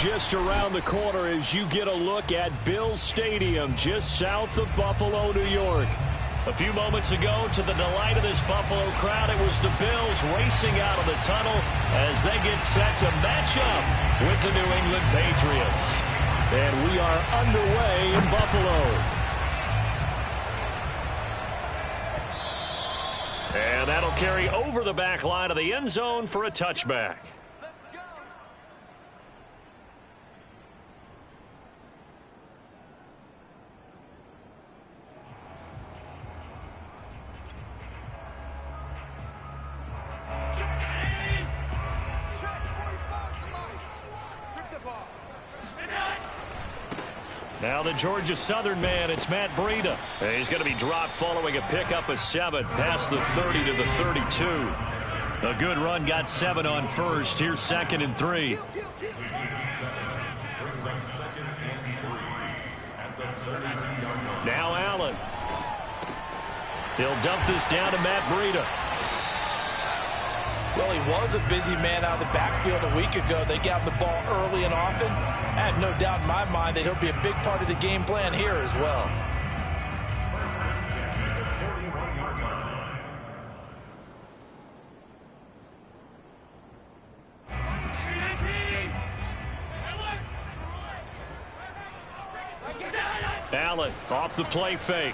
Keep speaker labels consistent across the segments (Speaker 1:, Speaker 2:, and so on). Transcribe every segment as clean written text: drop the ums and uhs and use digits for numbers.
Speaker 1: just around the corner as you get a look at Bills Stadium just south of Buffalo, New York. A few moments ago, to the delight of this Buffalo crowd, it was the Bills racing out of the tunnel as they get set to match up with the New England Patriots. And we are underway in Buffalo. And that'll carry over the back line of the end zone for a touchback. Now the Georgia Southern man, it's Matt Breida. He's going to be dropped following a pickup of 7 past the 30 to the 32. A good run, got 7 on first. Here's 2nd and 3. Now Allen. He'll dump this down to Matt Breida.
Speaker 2: Well, he was a busy man out of the backfield a week ago. They got the ball early and often. I have no doubt in my mind that he'll be a big part of the game plan here as well.
Speaker 1: Allen off the play fake.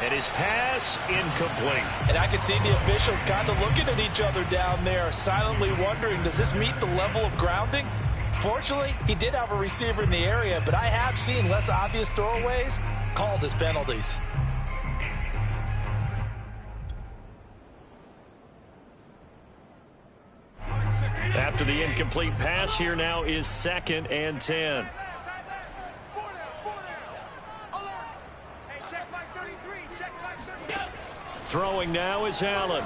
Speaker 1: And his pass incomplete.
Speaker 2: And I can see the officials kind of looking at each other down there, silently wondering, does this meet the level of grounding? Fortunately, he did have a receiver in the area, but I have seen less obvious throwaways called as penalties.
Speaker 1: After the incomplete pass, here now is 2nd and 10. Throwing now is Allen.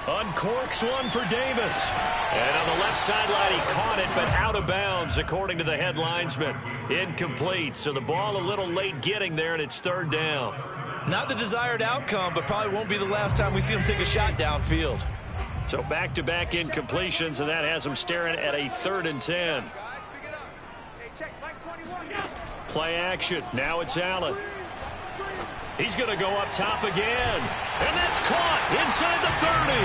Speaker 1: Uncorks one for Davis. And on the left sideline, he caught it, but out of bounds, according to the head linesman. Incomplete, so the ball a little late getting there, and it's 3rd down.
Speaker 2: Not the desired outcome, but probably won't be the last time we see him take a shot downfield.
Speaker 1: So back-to-back incompletions, and that has him staring at a 3rd and 10. Play action. Now it's Allen. He's going to go up top again. And that's caught inside the 30.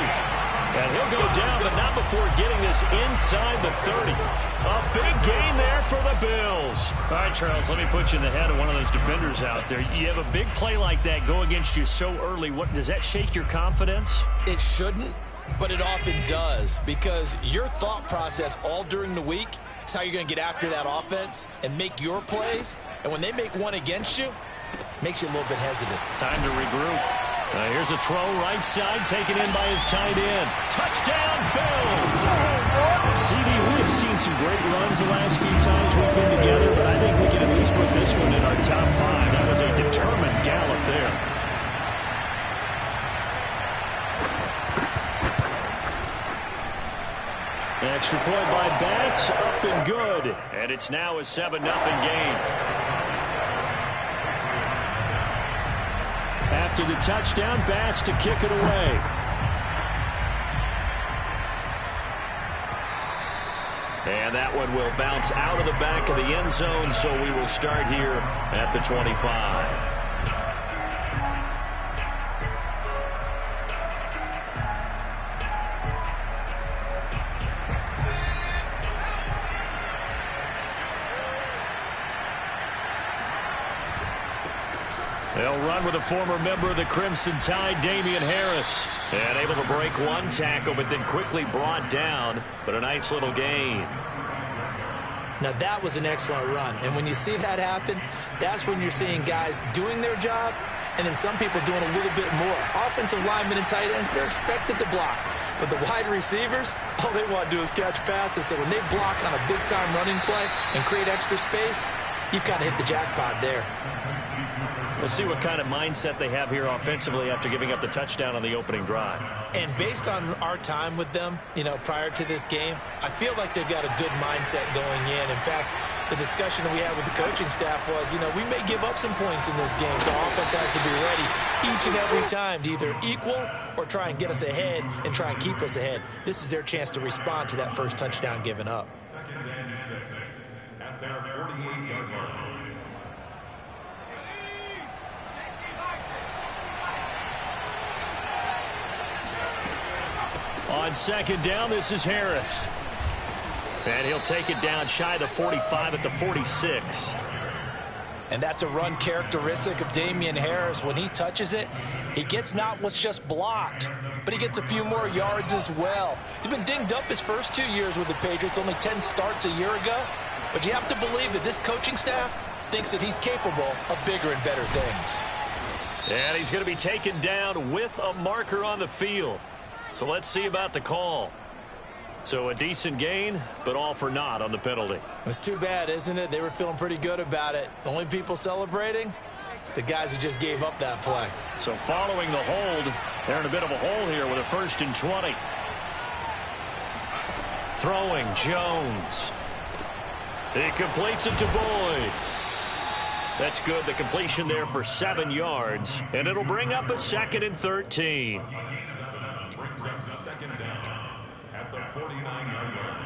Speaker 1: And he'll go down, but not before getting this inside the 30. A big gain there for the Bills. All right, Charles, let me put you in the head of one of those defenders out there. You have a big play like that go against you so early. What does that shake your confidence?
Speaker 2: It shouldn't, but it often does, because your thought process all during the week is how you're going to get after that offense and make your plays. And when they make one against you, makes you a little bit hesitant.
Speaker 1: Time to regroup. Here's a throw right side, taken in by his tight end. Touchdown, Bills! CD, we have seen some great runs the last few times we've been together, but I think we can at least put this one in our top 5. That was a determined gallop there. Extra point by Bass, up and good. And it's now a 7-0 game. After the touchdown, Bass to kick it away. And that one will bounce out of the back of the end zone, so we will start here at the 25. They'll run with a former member of the Crimson Tide, Damian Harris. And able to break one tackle, but then quickly brought down. But a nice little gain.
Speaker 2: Now that was an excellent run. And when you see that happen, that's when you're seeing guys doing their job and then some people doing a little bit more. Offensive linemen and tight ends, they're expected to block. But the wide receivers, all they want to do is catch passes. So when they block on a big-time running play and create extra space, you've kind of hit the jackpot there.
Speaker 1: We'll see what kind of mindset they have here offensively after giving up the touchdown on the opening drive.
Speaker 2: And based on our time with them, prior to this game, I feel like they've got a good mindset going in. In fact, the discussion that we had with the coaching staff was, we may give up some points in this game, so our offense has to be ready each and every time to either equal or try and get us ahead and try and keep us ahead. This is their chance to respond to that first touchdown given up.
Speaker 3: At their 48-yard line.
Speaker 1: On second down, this is Harris. And he'll take it down shy of the 45 at the 46.
Speaker 2: And that's a run characteristic of Damien Harris. When he touches it, he gets not what's just blocked, but he gets a few more yards as well. He's been dinged up his first 2 years with the Patriots, only 10 starts a year ago. But you have to believe that this coaching staff thinks that he's capable of bigger and better things.
Speaker 1: And he's going to be taken down with a marker on the field. So let's see about the call. So a decent gain, but all for naught on the penalty.
Speaker 2: It's too bad, isn't it? They were feeling pretty good about it. The only people celebrating, the guys who just gave up that play.
Speaker 1: So following the hold, they're in a bit of a hole here with a 1st and 20. Throwing, Jones. He completes it to Boyd. That's good. The completion there for 7 yards, and it'll bring up a 2nd and 13.
Speaker 3: Brings up second down at the 49-yard line.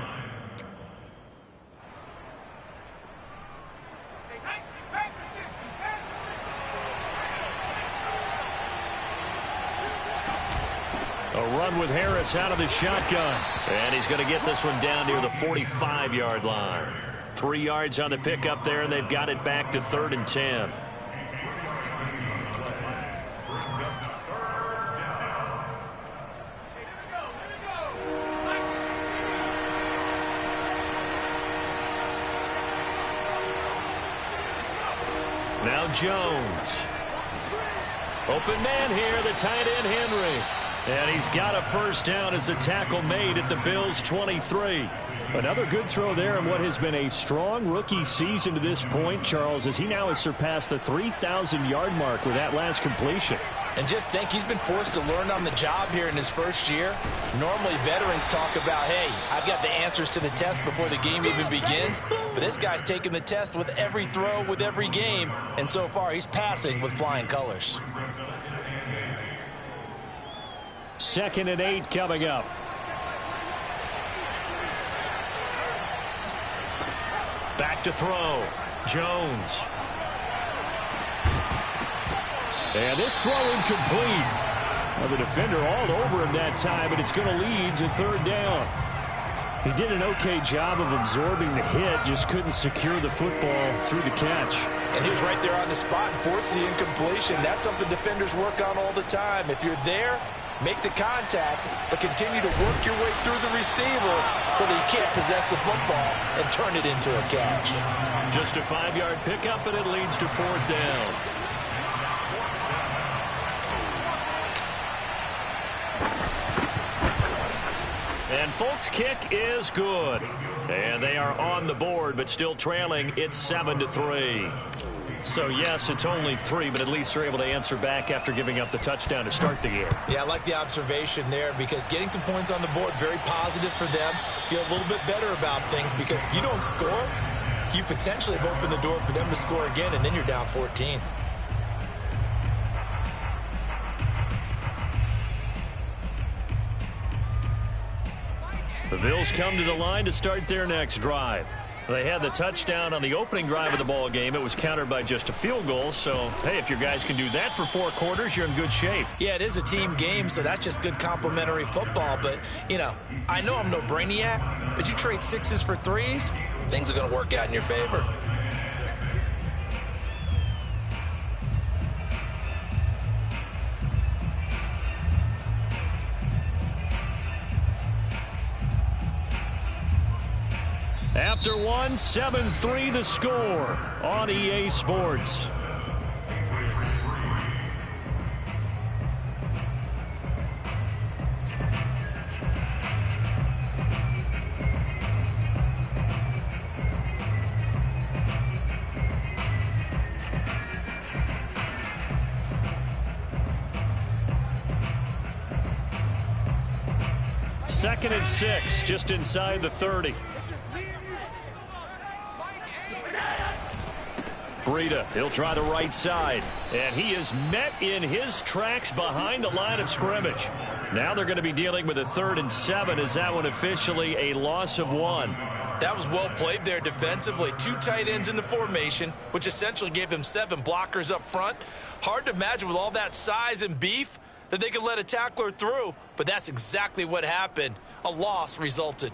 Speaker 1: A run with Harris out of the shotgun. And he's going to get this one down near the 45-yard line. 3 yards on the pickup there, and they've got it back to 3rd and 10. Now Jones. Open man here, the tight end Henry. And he's got a first down as the tackle made at the Bills' 23. Another good throw there in what has been a strong rookie season to this point, Charles, as he now has surpassed the 3,000-yard mark with that last completion.
Speaker 2: And just think, he's been forced to learn on the job here in his first year. Normally, veterans talk about, hey, I've got the answers to the test before the game even begins. But this guy's taking the test with every throw, with every game. And so far, he's passing with flying colors.
Speaker 1: 2nd and 8 coming up. Back to throw. Jones. And this throw incomplete. Well, the defender all over him that time, but it's going to lead to 3rd down. He did an okay job of absorbing the hit, just couldn't secure the football through the catch.
Speaker 2: And he was right there on the spot and forced the incompletion. That's something defenders work on all the time. If you're there, make the contact, but continue to work your way through the receiver so that you can't possess the football and turn it into a catch.
Speaker 1: Just a 5-yard pickup, and it leads to 4th down. And Folk's kick is good. And they are on the board, but still trailing. It's 7-3. So, yes, it's only 3, but at least they're able to answer back after giving up the touchdown to start the game.
Speaker 2: Yeah, I like the observation there because getting some points on the board, very positive for them. Feel a little bit better about things because if you don't score, you potentially have opened the door for them to score again, and then you're down 14.
Speaker 1: The Bills come to the line to start their next drive. They had the touchdown on the opening drive of the ball game. It was countered by just a field goal. So, hey, if your guys can do that for 4 quarters, you're in good shape.
Speaker 2: Yeah, it is a team game, so that's just good complementary football. But, I know I'm no brainiac, but you trade 6s for 3s, things are going to work out in your favor.
Speaker 1: After 1, 7-3 the score on EA Sports. Second and 6, just inside the 30. Breida, he'll try the right side. And he is met in his tracks behind the line of scrimmage. Now they're going to be dealing with a 3rd and 7. Is that one officially a loss of 1?
Speaker 2: That was well played there defensively. 2 tight ends in the formation, which essentially gave them 7 blockers up front. Hard to imagine with all that size and beef that they could let a tackler through, but that's exactly what happened. A loss resulted.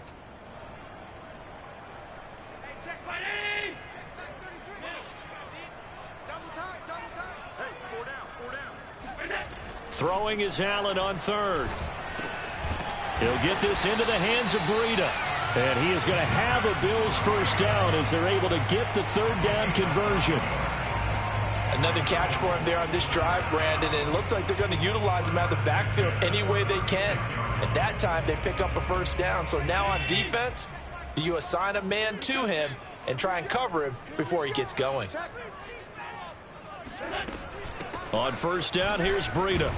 Speaker 1: Throwing is Allen on 3rd. He'll get this into the hands of Breida. And he is going to have a Bills first down as they're able to get the 3rd down conversion.
Speaker 2: Another catch for him there on this drive, Brandon, and it looks like they're going to utilize him out of the backfield any way they can. At that time, they pick up a first down. So now on defense, do you assign a man to him and try and cover him before he gets going?
Speaker 1: On first down, here's Breida.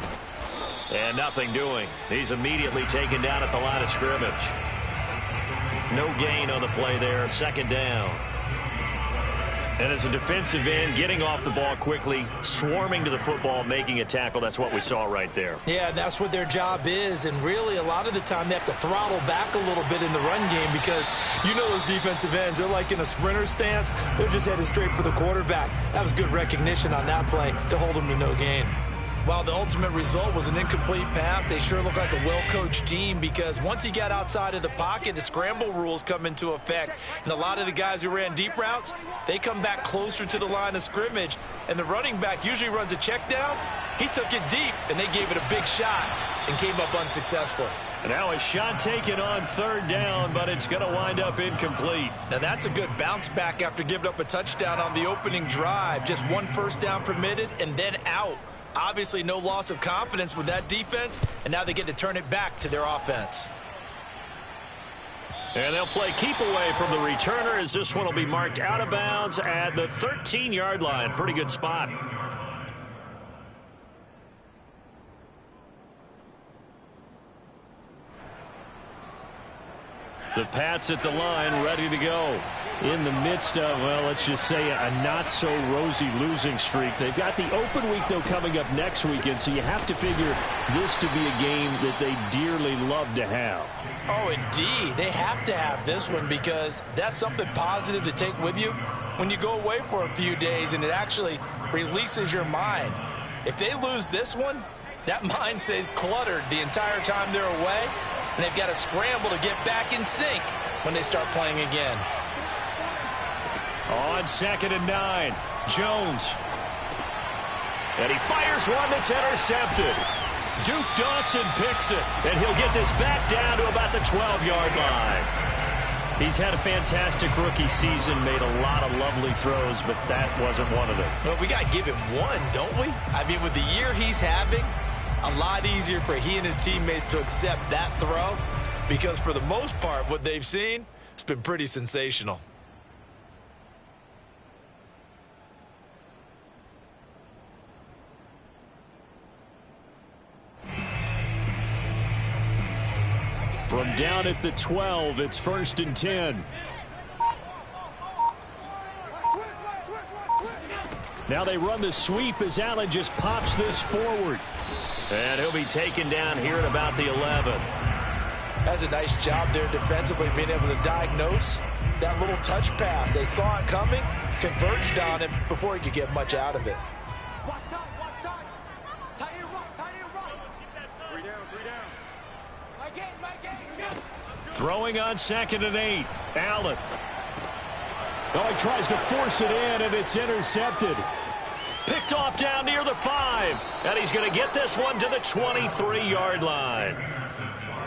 Speaker 1: And nothing doing. He's immediately taken down at the line of scrimmage. No gain on the play there. 2nd down. And as a defensive end, getting off the ball quickly, swarming to the football, making a tackle, that's what we saw right there.
Speaker 2: Yeah, that's what their job is, and really a lot of the time they have to throttle back a little bit in the run game because you know those defensive ends, they're like in a sprinter stance. They're just headed straight for the quarterback. That was good recognition on that play to hold them to no gain. While the ultimate result was an incomplete pass, they sure look like a well-coached team because once he got outside of the pocket, the scramble rules come into effect. And a lot of the guys who ran deep routes, they come back closer to the line of scrimmage. And the running back usually runs a check down. He took it deep, and they gave it a big shot and came up unsuccessful.
Speaker 1: And now a shot taken on 3rd down, but it's going to wind up incomplete.
Speaker 2: Now that's a good bounce back after giving up a touchdown on the opening drive. Just 1 first down permitted and then out. Obviously no loss of confidence with that defense, and now they get to turn it back to their offense.
Speaker 1: And they'll play keep away from the returner as this one will be marked out of bounds at the 13-yard line. Pretty good spot. The Pats at the line, ready to go. In the midst of, well, let's just say a not-so-rosy losing streak. They've got the open week, though, coming up next weekend, so you have to figure this to be a game that they dearly love to have.
Speaker 2: Oh, indeed. They have to have this one because that's something positive to take with you when you go away for a few days, and it actually releases your mind. If they lose this one, that mind stays cluttered the entire time they're away, and they've got to scramble to get back in sync when they start playing again.
Speaker 1: On 2nd and 9, Jones. And he fires one that's intercepted. Duke Dawson picks it, and he'll get this back down to about the 12-yard line. He's had a fantastic rookie season, made a lot of lovely throws, but that wasn't one of them.
Speaker 2: Well, we got to give him one, don't we? I mean, with the year he's having, a lot easier for he and his teammates to accept that throw because for the most part, what they've seen, it's been pretty sensational.
Speaker 1: From down at the 12, it's 1st and 10. Now they run the sweep as Allen just pops this forward. And he'll be taken down here at about the 11.
Speaker 2: That's a nice job there defensively, being able to diagnose that little touch pass. They saw it coming, converged on him before he could get much out of it.
Speaker 1: Throwing on 2nd and 8. Allen. Oh, he tries to force it in, and it's intercepted. Picked off down near the 5. And he's going to get this one to the 23-yard line.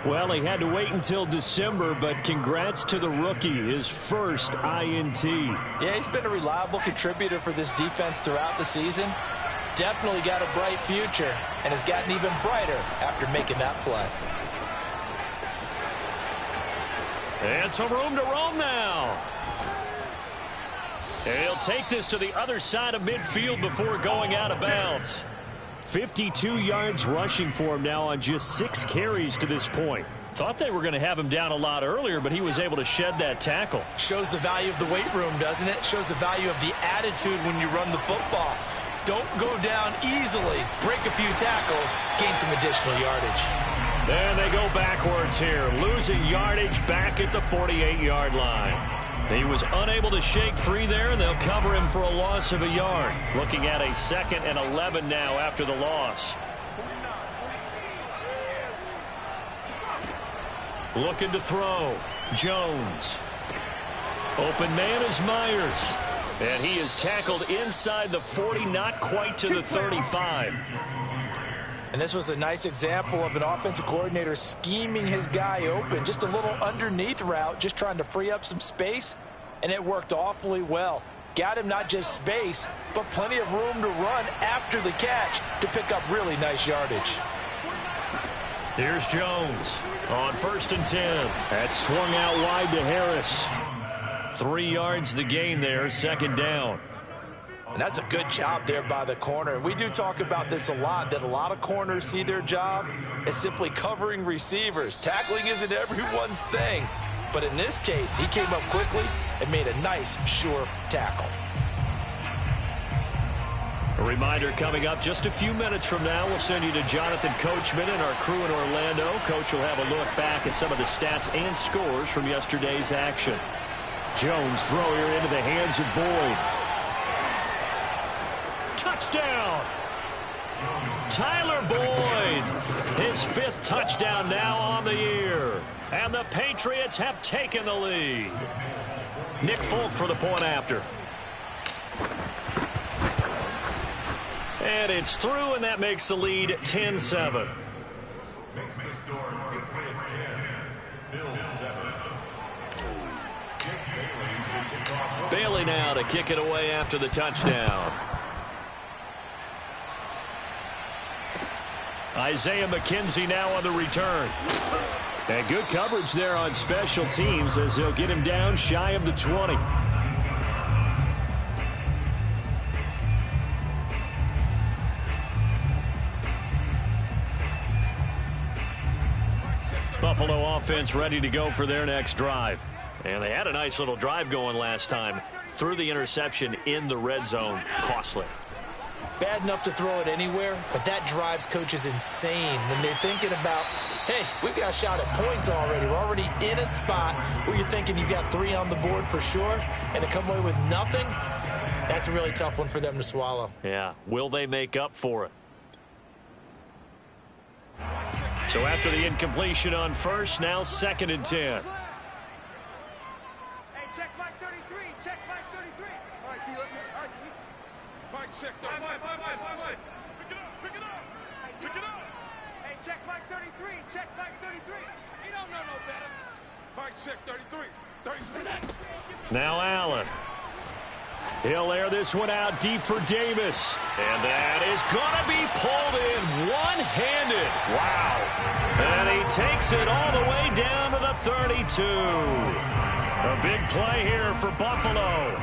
Speaker 1: Well, he had to wait until December, but congrats to the rookie, his first INT.
Speaker 2: Yeah, he's been a reliable contributor for this defense throughout the season. Definitely got a bright future, and has gotten even brighter after making that play.
Speaker 1: And some room to roam now. And he'll take this to the other side of midfield before going out of bounds. 52 yards rushing for him now on just 6 carries to this point. Thought they were going to have him down a lot earlier, but he was able to shed that tackle.
Speaker 2: Shows the value of the weight room, doesn't it? Shows the value of the attitude when you run the football. Don't go down easily. Break a few tackles. Gain some additional yardage.
Speaker 1: And they go backwards here. Losing yardage back at the 48-yard line. He was unable to shake free there, and they'll cover him for a loss of a yard. Looking at a 2nd and 11 now after the loss. Looking to throw. Jones. Open man is Myers. And he is tackled inside the 40, not quite to the 35.
Speaker 2: And this was a nice example of an offensive coordinator scheming his guy open. Just a little underneath route, just trying to free up some space. And it worked awfully well. Got him not just space, but plenty of room to run after the catch to pick up really nice yardage.
Speaker 1: Here's Jones on 1st and 10. That swung out wide to Harris. 3 yards the gain there, 2nd down.
Speaker 2: And that's a good job there by the corner. And we do talk about this a lot, that a lot of corners see their job as simply covering receivers. Tackling isn't everyone's thing. But in this case, he came up quickly and made a nice, sure tackle.
Speaker 1: A reminder coming up just a few minutes from now, we'll send you to Jonathan Coachman and our crew in Orlando. Coach will have a look back at some of the stats and scores from yesterday's action. Jones throw here into the hands of Boyd. Touchdown! Tyler Boyd, his 5th touchdown now on the year. And the Patriots have taken the lead. Nick Folk for the point after. And it's through, and that makes the lead 10-7.
Speaker 3: Makes the score Patriots 10, Bills 7.
Speaker 1: Bailey now to kick it away after the touchdown. Isaiah McKenzie now on the return. And good coverage there on special teams as he'll get him down shy of the 20. Buffalo offense ready to go for their next drive. And they had a nice little drive going last time. Threw the interception in the red zone. Costly.
Speaker 2: Bad enough to throw it anywhere, but that drives coaches insane when they're thinking about, hey, we've got a shot at points already. We're already in a spot where you're thinking you got 3 on the board for sure, and to come away with nothing, that's a really tough one for them to swallow.
Speaker 1: Yeah, will they make up for it? So after the incompletion on 1st, now 2nd and 10.
Speaker 4: Check Mike 33. Check Mike 33. All right, T, let's go. All right, T. Mike, check 33. Five. Pick it up. Pick it up. Hey, check Mike 33. Check Mike 33. He don't know no better. Mike, check 33. 33.
Speaker 1: Now Allen. He'll air this one out deep for Davis. And that is going to be pulled in one-handed. Wow. And he takes it all the way down to the 32. A big play here for Buffalo.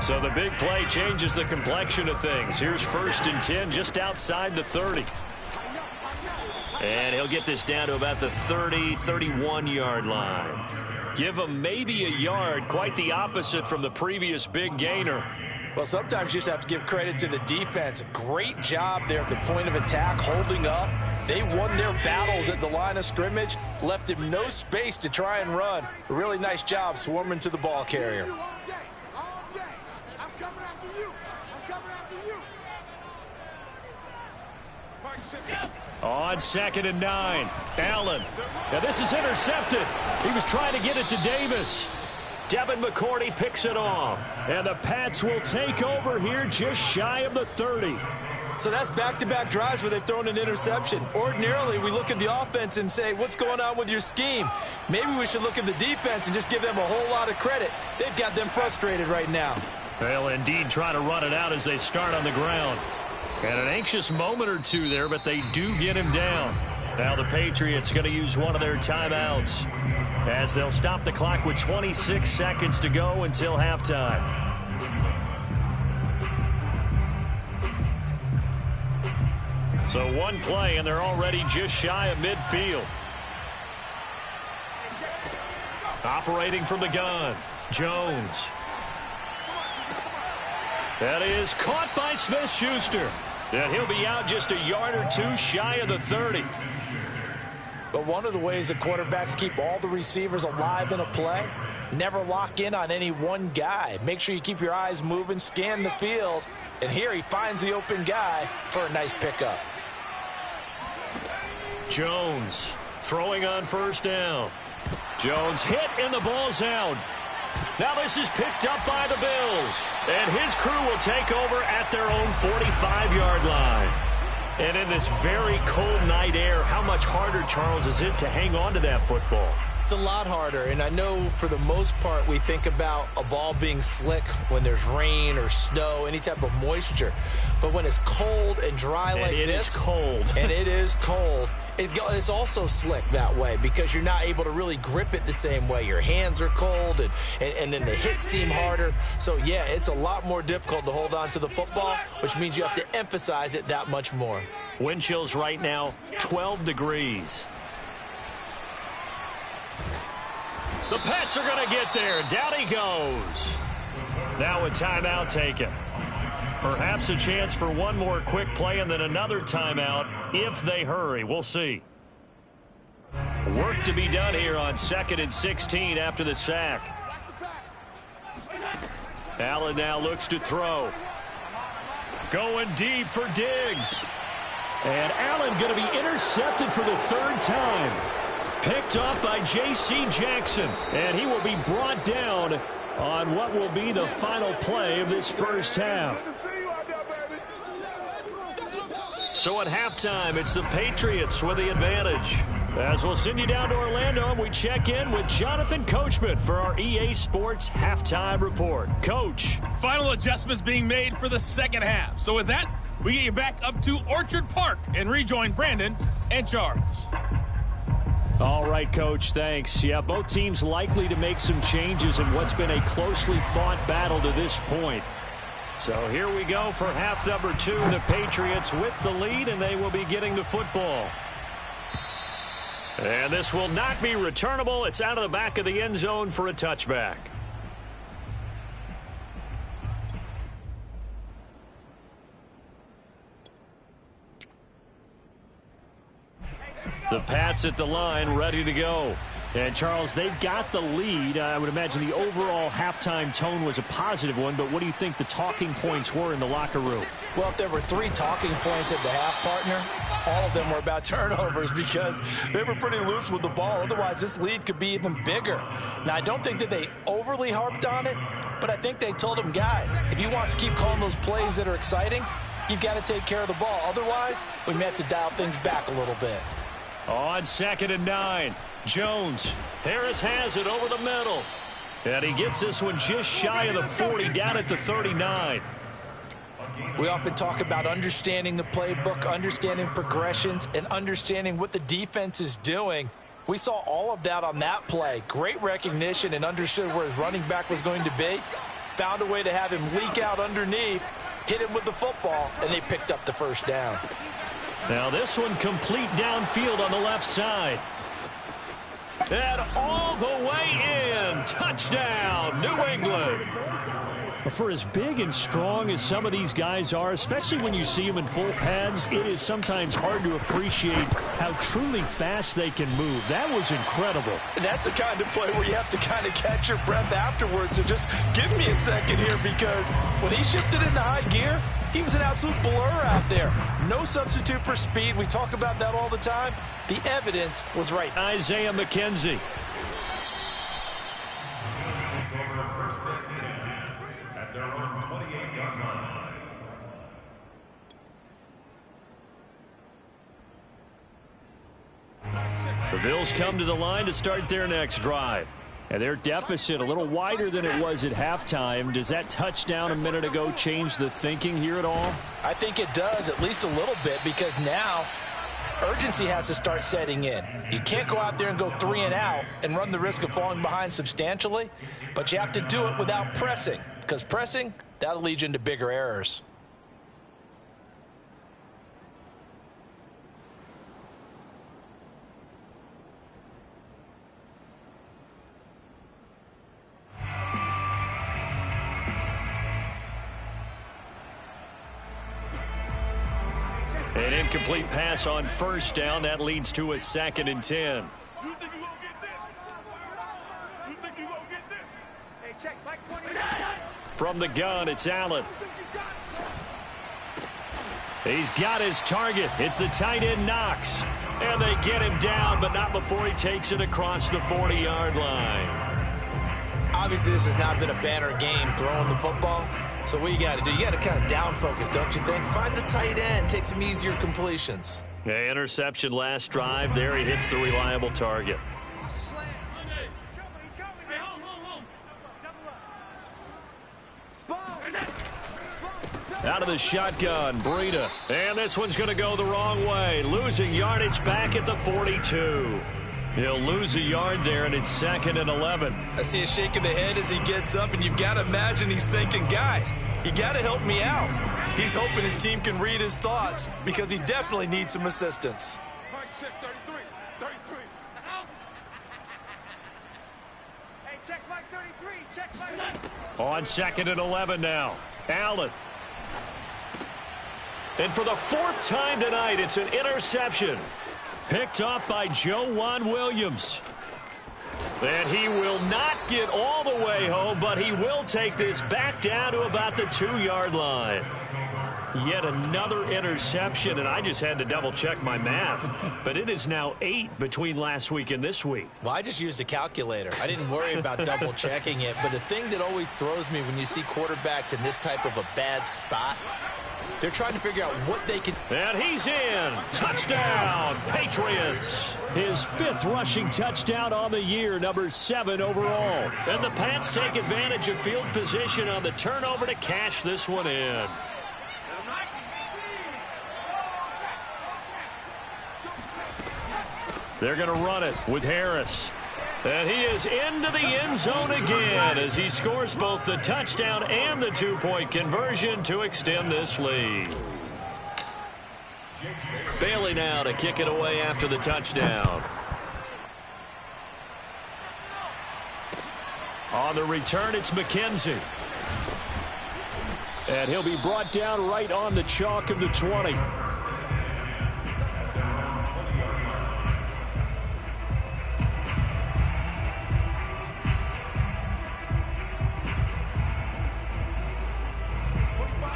Speaker 1: So the big play changes the complexion of things. Here's 1st and 10 just outside the 30. And he'll get this down to about the 30, 31-yard line. Give him maybe a yard, quite the opposite from the previous big gainer.
Speaker 2: Well, sometimes you just have to give credit to the defense. Great job there at the point of attack, holding up. They won their battles at the line of scrimmage, left him no space to try and run. A really nice job swarming to the ball carrier.
Speaker 4: All day. I'm coming after you. Mike, check.
Speaker 1: On 2nd and 9, Allen. Now this is intercepted. He was trying to get it to Davis. Devin McCourty picks it off. And the Pats will take over here just shy of the 30.
Speaker 2: So that's back-to-back drives where they've thrown an interception. Ordinarily, we look at the offense and say, what's going on with your scheme? Maybe we should look at the defense and just give them a whole lot of credit. They've got them frustrated right now.
Speaker 1: They'll indeed try to run it out as they start on the ground. And an anxious moment or two there, but they do get him down. Now the Patriots going to use one of their timeouts as they'll stop the clock with 26 seconds to go until halftime. So one play, and they're already just shy of midfield. Operating from the gun, Jones. That is caught by Smith-Schuster. And he'll be out just a yard or two shy of the 30.
Speaker 2: But one of the ways that quarterbacks keep all the receivers alive in a play, never lock in on any one guy. Make sure you keep your eyes moving, scan the field. And here he finds the open guy for a nice pickup.
Speaker 1: Jones throwing on first down. Jones hit and the ball's out. Now this is picked up by the Bills. And his crew will take over at their own 45-yard line. And in this very cold night air, how much harder, Charles, is it to hang on to that football?
Speaker 2: It's a lot harder, and I know for the most part we think about a ball being slick when there's rain or snow, any type of moisture. But when it's cold and dry like this,
Speaker 1: it is cold.
Speaker 2: And it is cold, it's also slick that way because you're not able to really grip it the same way. Your hands are cold, and then the hits seem harder. So, yeah, it's a lot more difficult to hold on to the football, which means you have to emphasize it that much more.
Speaker 1: Wind chills right now, 12 degrees. The Pats are going to get there. Down he goes. Now a timeout taken. Perhaps a chance for one more quick play and then another timeout if they hurry. We'll see. Work to be done here on 2nd and 16 after the sack. Allen now looks to throw. Going deep for Diggs. And Allen going to be intercepted for the 3rd time. Picked off by J.C. Jackson, and he will be brought down on what will be the final play of this first half. So at halftime, it's the Patriots with the advantage. As we'll send you down to Orlando, and we check in with Jonathan Coachman for our EA Sports Halftime Report. Coach.
Speaker 5: Final adjustments being made for the second half. So with that, we get you back up to Orchard Park and rejoin Brandon and Charles.
Speaker 1: All right, Coach, thanks. Yeah, both teams likely to make some changes in what's been a closely fought battle to this point. So here we go for half number 2. The Patriots with the lead, and they will be getting the football. And this will not be returnable. It's out of the back of the end zone for a touchback. The Pats at the line, ready to go. And, Charles, they've got the lead. I would imagine the overall halftime tone was a positive one, but what do you think the talking points were in the locker room?
Speaker 2: Well, if there were 3 talking points at the half, partner, all of them were about turnovers because they were pretty loose with the ball. Otherwise, this lead could be even bigger. Now, I don't think that they overly harped on it, but I think they told them, guys, if you want to keep calling those plays that are exciting, you've got to take care of the ball. Otherwise, we may have to dial things back a little bit.
Speaker 1: On 2nd and 9, Jones. Harris has it over the middle. And he gets this one just shy of the 40, down at the 39.
Speaker 2: We often talk about understanding the playbook, understanding progressions, and understanding what the defense is doing. We saw all of that on that play. Great recognition and understood where his running back was going to be. Found a way to have him leak out underneath, hit him with the football, and they picked up the first down.
Speaker 1: Now this one complete downfield on the left side. And all the way in. Touchdown, New England. For as big and strong as some of these guys are, especially when you see them in full pads, it is sometimes hard to appreciate how truly fast they can move. That was incredible.
Speaker 2: And that's the kind of play where you have to kind of catch your breath afterwards and just give me a second here, because when he shifted into high gear, he was an absolute blur out there. No substitute for speed. We talk about that all the time. The evidence was right.
Speaker 1: Isaiah McKenzie. The Bills come to the line to start their next drive. And their deficit a little wider than it was at halftime. Does that touchdown a minute ago change the thinking here at all?
Speaker 2: I think it does, at least a little bit, because now urgency has to start setting in. You can't go out there and go 3 and out and run the risk of falling behind substantially, but you have to do it without pressing, because pressing, that'll lead you into bigger errors.
Speaker 1: An incomplete pass on first down. That leads to a 2nd and 10. From the gun, it's Allen. He's got his target. It's the tight end, Knox. And they get him down, but not before he takes it across the 40-yard line.
Speaker 2: Obviously, this has not been a banner game throwing the football. So what you got to do, you got to kind of down focus, don't you think? Find the tight end, take some easier completions.
Speaker 1: Yeah, interception last drive. There he hits the reliable target. Out of the shotgun, Breida. And this one's going to go the wrong way. Losing yardage back at the 42. He'll lose a yard there, and it's 2nd and 11.
Speaker 2: I see a shake of the head as he gets up, and you've got to imagine he's thinking, guys, you got to help me out. He's hoping his team can read his thoughts because he definitely needs some assistance.
Speaker 4: Mike check 33. 33. Hey, check Mike 33. Check Mike 33.
Speaker 1: On 2nd and 11 now. Allen. And for the 4th time tonight, it's an interception. Picked up by Joejuan Williams. And he will not get all the way home, but he will take this back down to about the 2-yard line. Yet another interception, and I just had to double-check my math. But it is now 8 between last week and this week.
Speaker 2: Well, I just used a calculator. I didn't worry about double-checking it. But the thing that always throws me when you see quarterbacks in this type of a bad spot, they're trying to figure out what they can.
Speaker 1: And he's in. Touchdown, Patriots. His 5th rushing touchdown on the year, number 7 overall. And the Pats take advantage of field position on the turnover to cash this one in. They're going to run it with Harris. And he is into the end zone again as he scores both the touchdown and the 2-point conversion to extend this lead. Bailey now to kick it away after the touchdown. On the return, it's McKenzie. And he'll be brought down right on the chalk of the 20.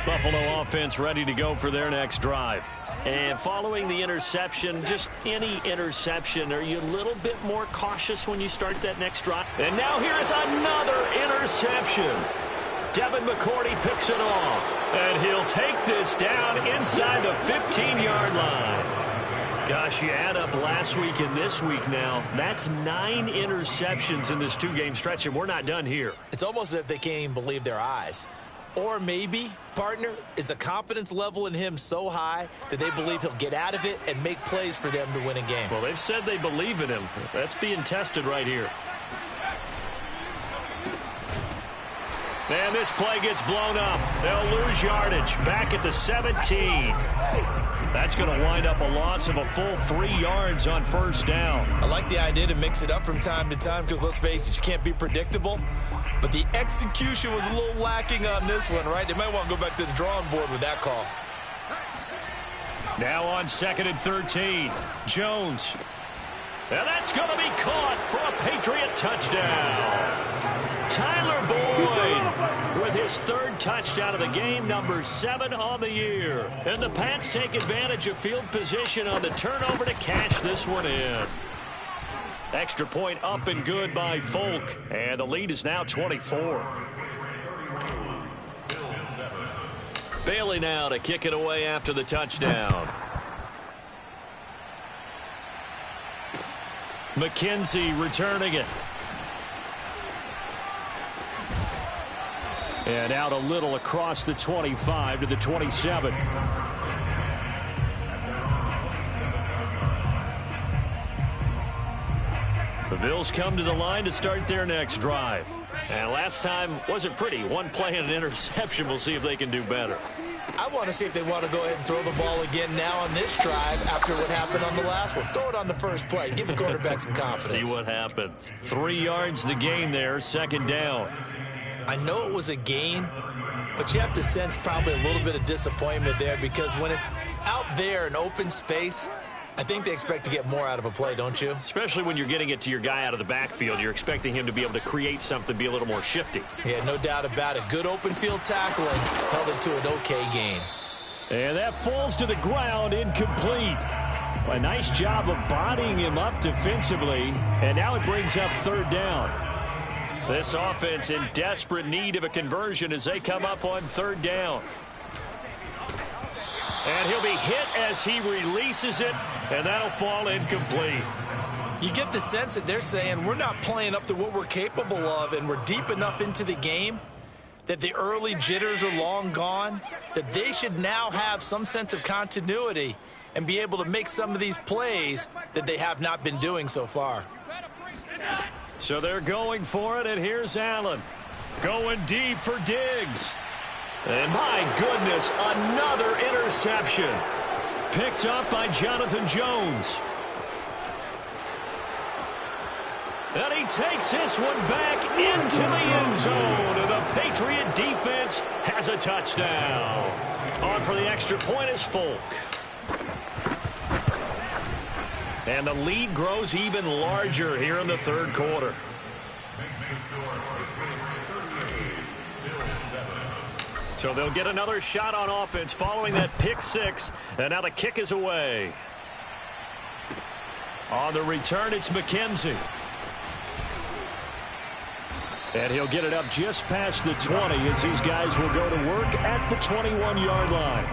Speaker 1: Buffalo offense ready to go for their next drive. And following the interception, just any interception, are you a little bit more cautious when you start that next drive? And now here is another interception. Devin McCourty picks it off. And he'll take this down inside the 15-yard line. Gosh, you add up last week and this week now, that's 9 interceptions in this 2-game stretch, and we're not done here.
Speaker 2: It's almost as if they can't even believe their eyes. Or maybe, partner, is the confidence level in him so high that they believe he'll get out of it and make plays for them to win a game.
Speaker 1: Well, they've said they believe in him. That's being tested right here. And this play gets blown up. They'll lose yardage back at the 17. That's going to wind up a loss of a full 3 yards on first down.
Speaker 2: I like the idea to mix it up from time to time because, let's face it, you can't be predictable. But the execution was a little lacking on this one, right? They might want to go back to the drawing board with that call.
Speaker 1: Now on 2nd and 13, Jones. And that's going to be caught for a Patriot touchdown. Tyler Boyd with his 3rd touchdown of the game, number 7 on the year. And the Pats take advantage of field position on the turnover to cash this one in. Extra point up and good by Folk. And the lead is now 24. Bailey now to kick it away after the touchdown. McKenzie returning it. And out a little across the 25 to the 27. The Bills come to the line to start their next drive. And last time wasn't pretty. One play and an interception. We'll see if they can do better.
Speaker 2: I want to see if they want to go ahead and throw the ball again now on this drive after what happened on the last one. Throw it on the first play. Give the quarterback some confidence.
Speaker 1: See what happens. 3 yards the gain there, 2nd down.
Speaker 2: I know it was a gain, But you have to sense probably a little bit of disappointment there, because when it's out there in open space, I think they expect to get more out of a play, don't you?
Speaker 1: Especially when you're getting it to your guy out of the backfield. You're expecting him to be able to create something, be a little more shifty.
Speaker 2: Yeah, no doubt about it. Good open field tackling, held it to an okay gain.
Speaker 1: And that falls to the ground, incomplete. A nice job of bodying him up defensively, and now it brings up third down. This offense in desperate need of a conversion as they come up on third down. And he'll be hit as he releases it, and that'll fall incomplete.
Speaker 2: You get the sense that they're saying we're not playing up to what we're capable of, and we're deep enough into the game that the early jitters are long gone, that they should now have some sense of continuity and be able to make some of these plays that they have not been doing so far.
Speaker 1: So they're going for it, and here's Allen. Going deep for Diggs. And my goodness, another interception. Picked up by Jonathan Jones. And he takes this one back into the end zone. And the Patriot defense has a touchdown. On for the extra point is Folk. And the lead grows even larger here in the third quarter. So they'll get another shot on offense following that pick six. And now the kick is away. On the return, it's McKenzie. And he'll get it up just past the 20 as these guys will go to work at the 21-yard line.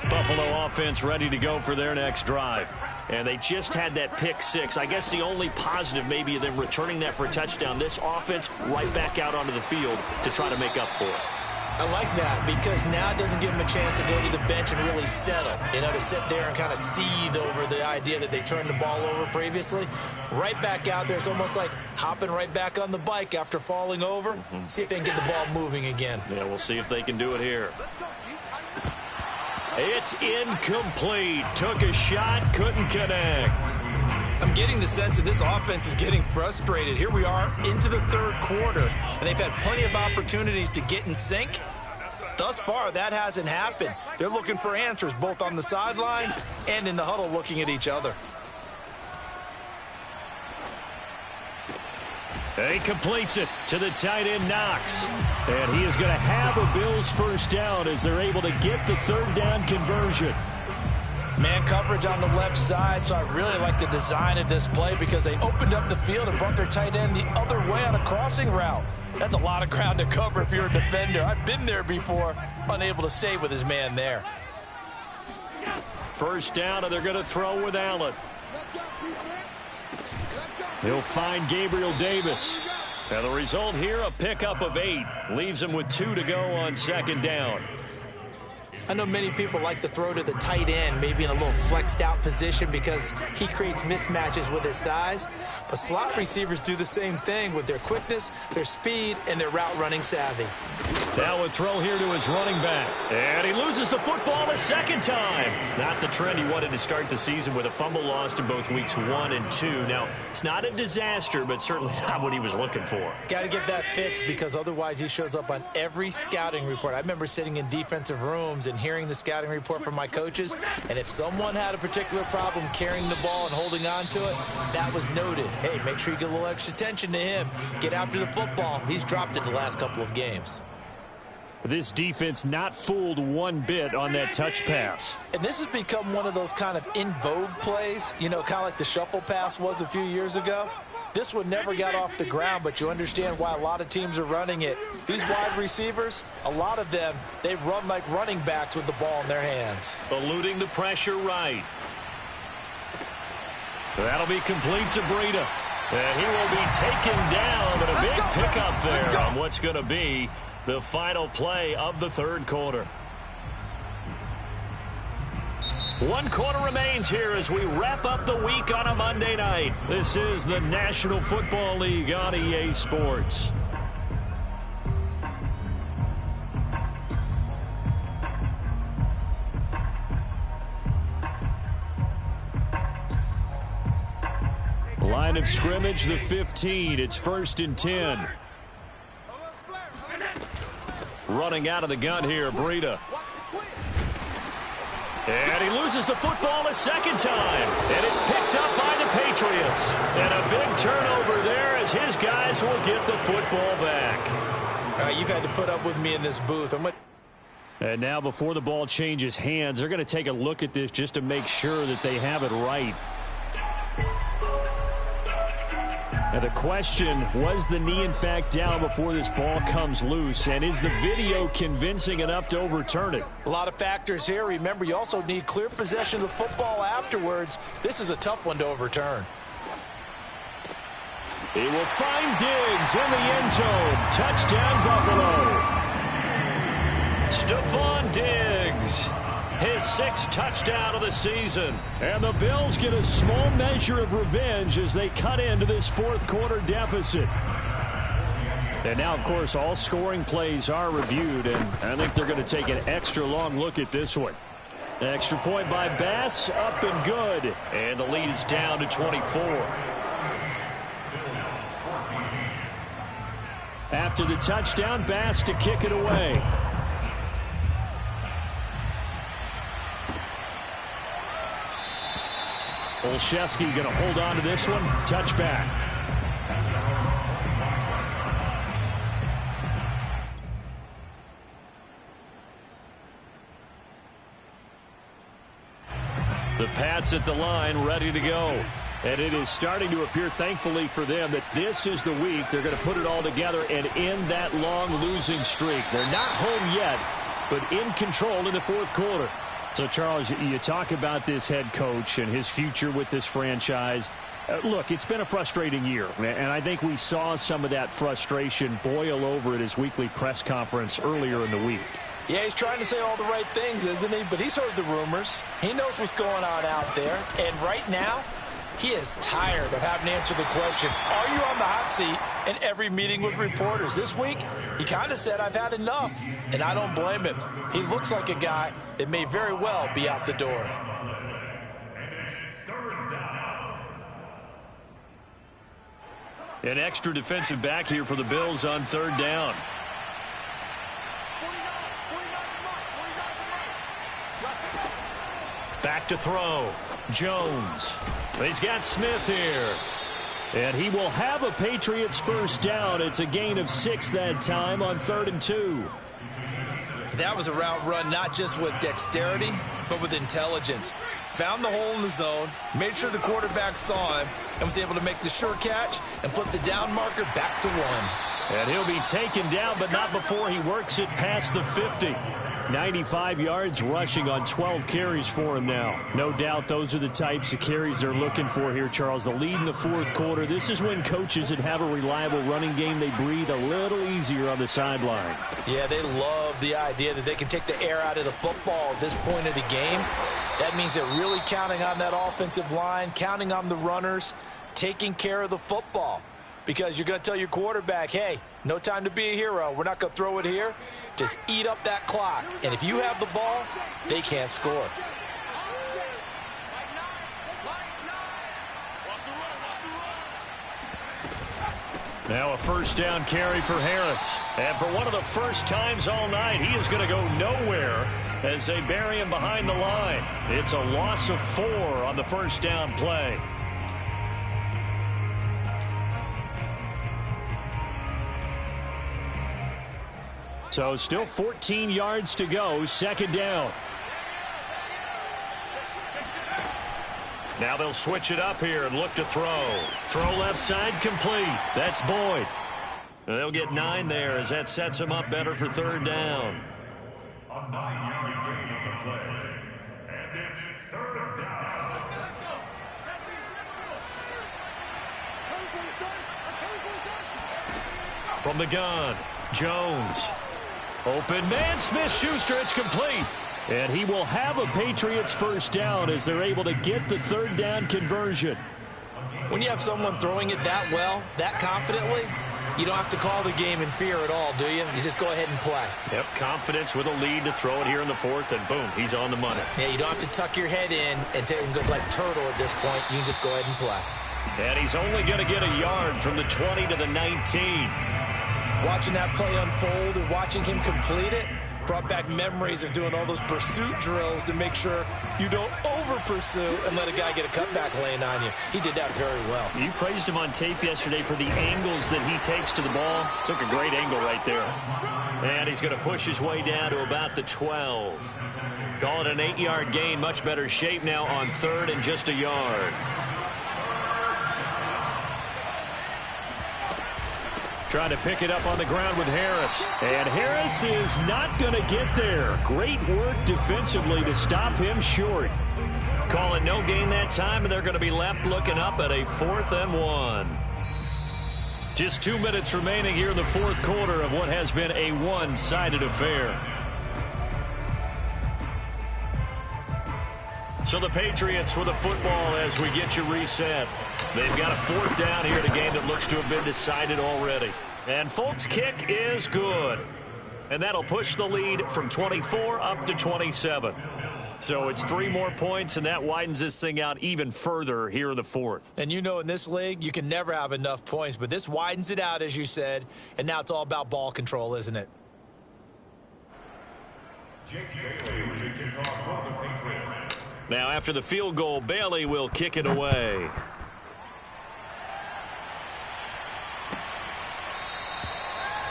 Speaker 1: Buffalo offense ready to go for their next drive. And they just had that pick six. I guess the only positive maybe of them returning that for a touchdown. This offense right back out onto the field to try to make up for it.
Speaker 2: I like that, because now it doesn't give them a chance to go to the bench and really settle. You know, to sit there and kind of seethe over the idea that they turned the ball over previously. Right back out there. It's almost like hopping right back on the bike after falling over. See if they can get the ball moving again.
Speaker 1: Yeah, we'll see if they can do it here. It's incomplete. Took a shot, couldn't connect.
Speaker 2: I'm getting the sense that this offense is getting frustrated. Here we are into the third quarter, and they've had plenty of opportunities to get in sync. Thus far, that hasn't happened. They're looking for answers both on the sidelines and in the huddle looking at each other.
Speaker 1: He completes it to the tight end, Knox. And he is going to have a Bills first down as they're able to get the third down conversion.
Speaker 2: Man coverage on the left side, so I really like the design of this play because they opened up the field and brought their tight end the other way on a crossing route. That's a lot of ground to cover if you're a defender. I've been there before, unable to stay with his man there.
Speaker 1: First down, and they're going to throw with Allen. He'll find Gabriel Davis. And the result here, a pickup of 8. Leaves him with 2 to go on second down.
Speaker 2: I know many people like to throw to the tight end, maybe in a little flexed out position because he creates mismatches with his size. But slot receivers do the same thing with their quickness, their speed, and their route running savvy.
Speaker 1: Now a throw here to his running back. And he loses the football a second time. Not the trend he wanted to start the season with a fumble lost in both weeks 1 and 2. Now, it's not a disaster, but certainly not what he was looking for.
Speaker 2: Got to get that fixed because otherwise he shows up on every scouting report. I remember sitting in defensive rooms and hearing the scouting report from my coaches, and if someone had a particular problem carrying the ball and holding on to it, that was noted. Hey, make sure you get a little extra attention to him. Get after the football. He's dropped it the last couple of games.
Speaker 1: This defense not fooled one bit on that touch pass.
Speaker 2: And this has become one of those kind of in vogue plays, you know, kind of like the shuffle pass was a few years ago. This one never got off the ground, but you understand why a lot of teams are running it. These wide receivers, a lot of them, they run like running backs with the ball in their hands.
Speaker 1: Eluding the pressure right. That'll be complete to Breida. And he will be taken down, but a big pickup there on what's going to be the final play of the third quarter. 1 quarter remains here as we wrap up the week on a Monday night. This is the National Football League on EA Sports. Line of scrimmage, the 15. It's 1st and 10. Running out of the gun here, Breida. And he loses the football a second time. And it's picked up by the Patriots. And a big turnover there as his guys will get the football back.
Speaker 2: All right, you've had to put up with me in this booth.
Speaker 1: And now before the ball changes hands, they're going to take a look at this just to make sure that they have it right. Now the question, was the knee in fact down before this ball comes loose? And is the video convincing enough to overturn it?
Speaker 2: A lot of factors here. Remember, you also need clear possession of the football afterwards. This is a tough one to overturn.
Speaker 1: He will find Diggs in the end zone. Touchdown, Buffalo. Stephon Diggs, his 6th touchdown of the season. And the Bills get a small measure of revenge as they cut into this 4th quarter deficit. And now, of course, all scoring plays are reviewed, and I think they're going to take an extra long look at this one. Extra point by Bass, up and good. And the lead is down to 24. After the touchdown, Bass to kick it away. Olszewski going to hold on to this one. Touchback. The Pats at the line, ready to go. And it is starting to appear, thankfully for them, that this is the week they're going to put it all together and end that long losing streak. They're not home yet, but in control in the 4th quarter. So, Charles, you talk about this head coach and his future with this franchise. Look, it's been a frustrating year, and I think we saw some of that frustration boil over at his weekly press conference earlier in the week.
Speaker 2: Yeah, he's trying to say all the right things, isn't he? But he's heard the rumors. He knows what's going on out there. And right now, he is tired of having to answer the question, are you on the hot seat in every meeting with reporters? This week, he kind of said, I've had enough, and I don't blame him. He looks like a guy that may very well be out the door.
Speaker 1: An extra defensive back here for the Bills on 3rd down. Back to throw. Jones. He's got Smith here. And he will have a Patriots 1st down. It's a gain of 6 that time on 3rd and 2.
Speaker 2: That was a route run not just with dexterity, but with intelligence. Found the hole in the zone, made sure the quarterback saw him, and was able to make the sure catch and flip the down marker back to 1.
Speaker 1: And he'll be taken down, but not before he works it past the 50. 95 yards rushing on 12 carries for him now. No doubt those are the types of carries they're looking for here, Charles. The lead in the 4th quarter. This is when coaches that have a reliable running game, they breathe a little easier on the sideline.
Speaker 2: Yeah, they love the idea that they can take the air out of the football at this point of the game. That means they're really counting on that offensive line, counting on the runners, taking care of the football. Because you're going to tell your quarterback, hey, no time to be a hero. We're not going to throw it here. Just eat up that clock. And if you have the ball, they can't score.
Speaker 1: Now a 1st down carry for Harris. And for one of the first times all night, he is going to go nowhere as they bury him behind the line. It's a loss of 4 on the 1st down play. So still 14 yards to go, 2nd down. Now they'll switch it up here and look to throw. Throw left side complete. That's Boyd. They'll get 9 there as that sets them up better for 3rd down.
Speaker 3: A 9-yard gain on the play. And it's 3rd down.
Speaker 1: From the gun, Jones. Open man, Smith-Schuster, it's complete. And he will have a Patriots 1st down as they're able to get the 3rd down conversion.
Speaker 2: When you have someone throwing it that well, that confidently, you don't have to call the game in fear at all, do you? You just go ahead and play.
Speaker 1: Yep, confidence with a lead to throw it here in the 4th, and boom, he's on the money.
Speaker 2: Yeah, you don't have to tuck your head in and go like turtle at this point. You can just go ahead and play.
Speaker 1: And he's only going to get a yard from the 20 to the 19.
Speaker 2: Watching that play unfold and watching him complete it brought back memories of doing all those pursuit drills to make sure you don't over-pursue and let a guy get a cutback lane on you. He did that very well.
Speaker 1: You praised him on tape yesterday for the angles that he takes to the ball. Took a great angle right there. And he's going to push his way down to about the 12. Call it an 8-yard gain. Much better shape now on 3rd and just a yard. Trying to pick it up on the ground with Harris. And Harris is not going to get there. Great work defensively to stop him short. Call it no gain that time, and they're going to be left looking up at a 4th and 1. Just 2 minutes remaining here in the 4th quarter of what has been a one-sided affair. So the Patriots with the football as we get you reset. They've got a 4th down here in a game that looks to have been decided already. And Folk's kick is good. And that'll push the lead from 24 up to 27. So it's 3 more points, and that widens this thing out even further here in the 4th.
Speaker 2: And you know in this league, you can never have enough points. But this widens it out, as you said. And now it's all about ball control, isn't it?
Speaker 3: Jake Bailey to kick off for the Patriots.
Speaker 1: Now after the field goal, Bailey will kick it away.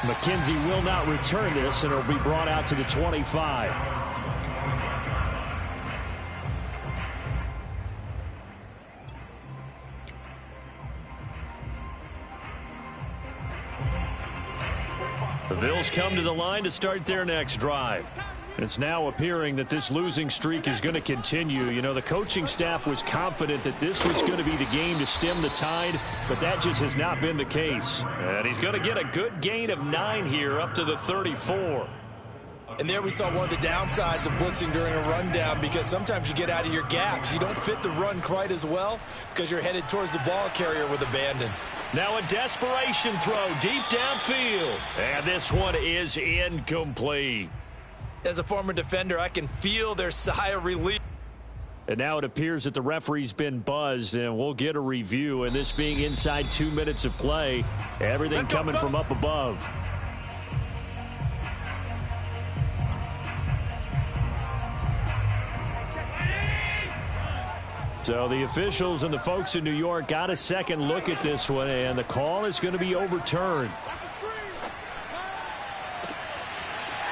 Speaker 1: McKenzie will not return this, and it'll be brought out to the 25. The Bills come to the line to start their next drive. It's now appearing that this losing streak is going to continue. You know, the coaching staff was confident that this was going to be the game to stem the tide, but that just has not been the case. And he's going to get a good gain of 9 here up to the 34.
Speaker 2: And there we saw one of the downsides of blitzing during a rundown, because sometimes you get out of your gaps. You don't fit the run quite as well because you're headed towards the ball carrier with abandon.
Speaker 1: Now a desperation throw deep downfield. And this one is incomplete.
Speaker 2: As a former defender, I can feel their sigh of relief.
Speaker 1: And now it appears that the referee's been buzzed, and we'll get a review. And this being inside 2 minutes of play, everything coming from up above. So the officials and the folks in New York got a second look at this one, and the call is going to be overturned.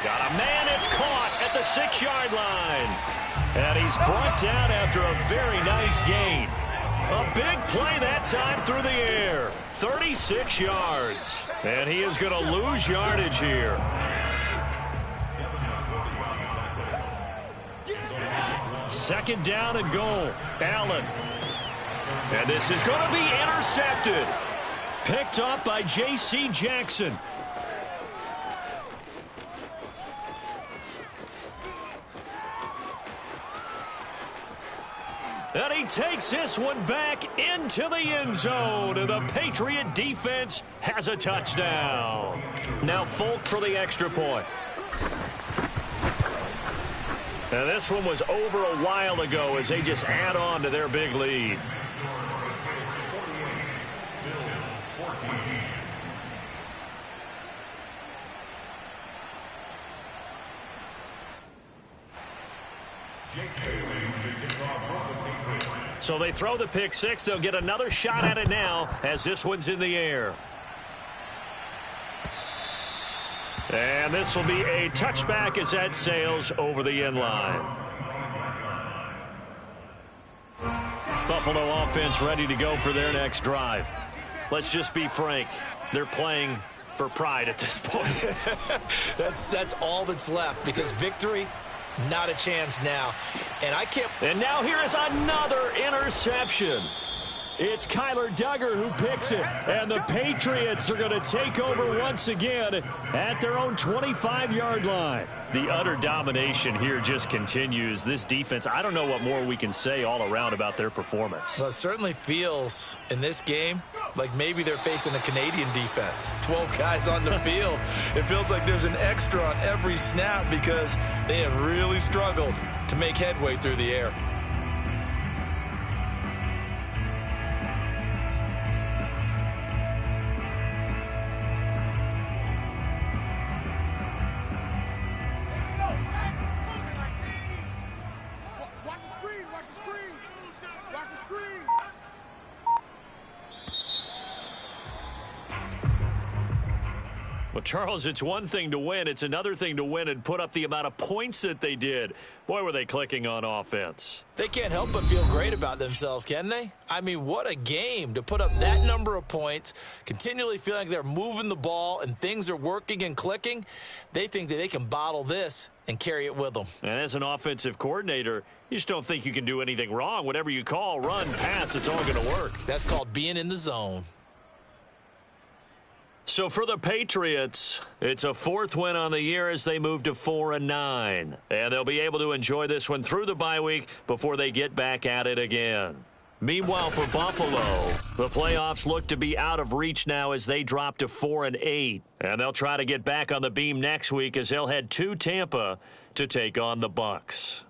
Speaker 1: Got a man, it's caught at the 6-yard line. And he's brought down after a very nice gain. A big play that time through the air. 36 yards. And he is going to lose yardage here. Second down and goal. Allen. And this is going to be intercepted. Picked up by J.C. Jackson. And he takes this one back into the end zone. And the Patriot defense has a touchdown. Now Folk for the extra point. And this one was over a while ago as they just add on to their big lead. So they throw the pick six. They'll get another shot at it now as this one's in the air. And this will be a touchback as that sails over the end line. Buffalo offense ready to go for their next drive. Let's just be frank. They're playing for pride at this point.
Speaker 2: That's all that's left, because victory, not a chance now. And now here is another interception. It's Kyler Duggar who picks it, and the Patriots are going to take over once again at their own 25-yard line. The utter domination here just continues. This defense, I don't know what more we can say all around about their performance. Well, it certainly feels in this game like maybe they're facing a Canadian defense. 12 guys on the field. It feels like there's an extra on every snap because they have really struggled to make headway through the air.
Speaker 1: Well, Charles, it's one thing to win. It's another thing to win and put up the amount of points that they did. Boy, were they clicking on offense.
Speaker 2: They can't help but feel great about themselves, can they? I mean, what a game to put up that number of points, continually feeling like they're moving the ball and things are working and clicking. They think that they can bottle this and carry it with them.
Speaker 1: And as an offensive coordinator, you just don't think you can do anything wrong. Whatever you call, run, pass, it's all going to work.
Speaker 2: That's called being in the zone.
Speaker 1: So for the Patriots, it's a 4th win on the year as they move to 4-9. And they'll be able to enjoy this one through the bye week before they get back at it again. Meanwhile, for Buffalo, the playoffs look to be out of reach now as they drop to 4-8. And they'll try to get back on the beam next week as they'll head to Tampa to take on the Bucs.